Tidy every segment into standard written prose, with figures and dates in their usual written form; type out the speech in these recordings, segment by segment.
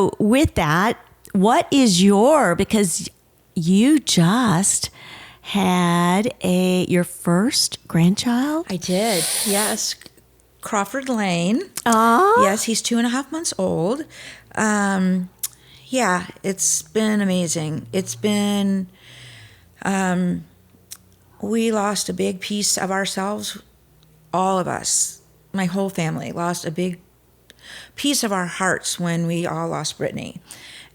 So with that, what is because you just had your first grandchild? I did, yes. Crawford Lane. Aww. Yes, he's 2.5 months old. Yeah, it's been amazing. It's been, we lost a big piece of ourselves, all of us. My whole family lost a big piece of our hearts when we all lost Brittany.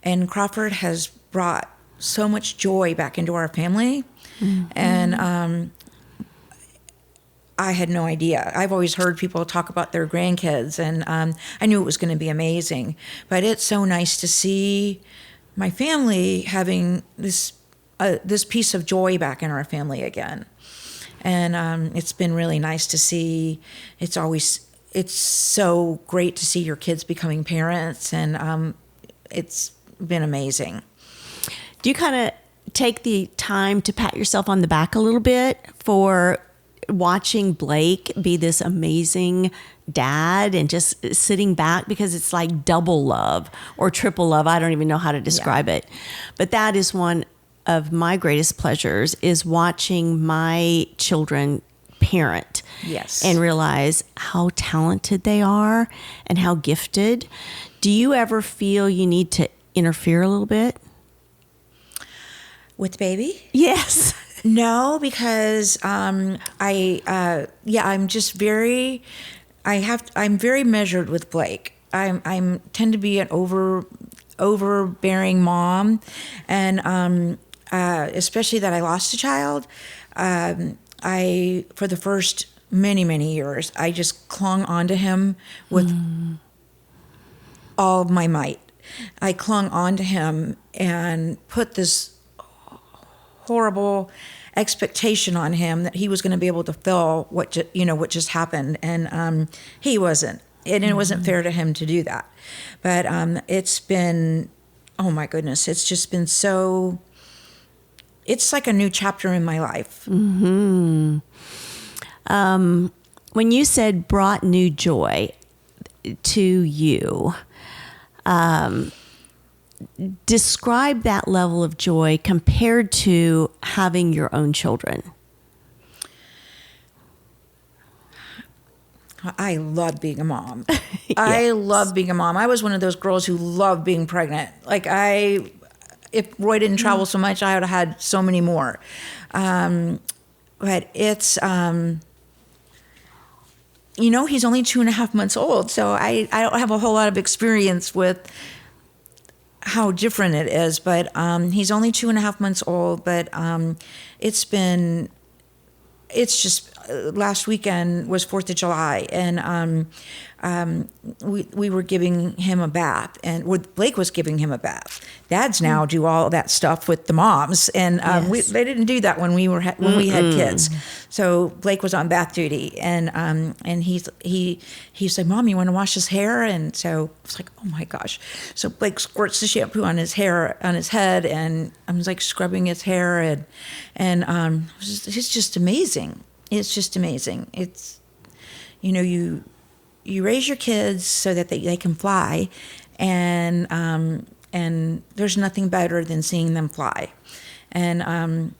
And Crawford has brought so much joy back into our family. Mm-hmm. And I had no idea. I've always heard people talk about their grandkids, and I knew it was going to be amazing. But it's so nice to see my family having this piece of joy back in our family again. And it's been really nice to see. It's so great to see your kids becoming parents, and it's been amazing. Do you kind of take the time to pat yourself on the back a little bit for watching Blake be this amazing dad and just sitting back, because it's like double love or triple love? I don't even know how to describe it. But that is one of my greatest pleasures, is watching my children parent. Yes. And realize how talented they are and how gifted. Do you ever feel you need to interfere a little bit? With baby? Yes. No, because I'm just very, I'm very measured with Blake. I'm tend to be an overbearing mom, and especially that I lost a child. For the first many years, I just clung onto him with all of my might. I clung onto him and put this horrible expectation on him that he was going to be able to fill what just happened, and he wasn't, and it wasn't fair to him to do that. But it's been, oh my goodness, it's just been so. It's like a new chapter in my life. Mm-hmm. When you said brought new joy to you, describe that level of joy compared to having your own children. I love being a mom. Yes. I love being a mom. I was one of those girls who loved being pregnant. Like if Roy didn't travel so much, I would have had so many more. But it's, he's only 2.5 months old, so I don't have a whole lot of experience with how different it is. But he's only 2.5 months old, but it's just, last weekend was 4th of July, and we were giving him a bath, and Blake was giving him a bath. Dads now do all that stuff with the moms, and Yes. they didn't do that when we had kids. So Blake was on bath duty, and he said, "Mom, you want to wash his hair?" And so I was like, "Oh my gosh!" So Blake squirts the shampoo on his hair, on his head, and I was like scrubbing his hair, and it's just amazing. It's just amazing. It's, you raise your kids so that they can fly, and there's nothing better than seeing them fly. And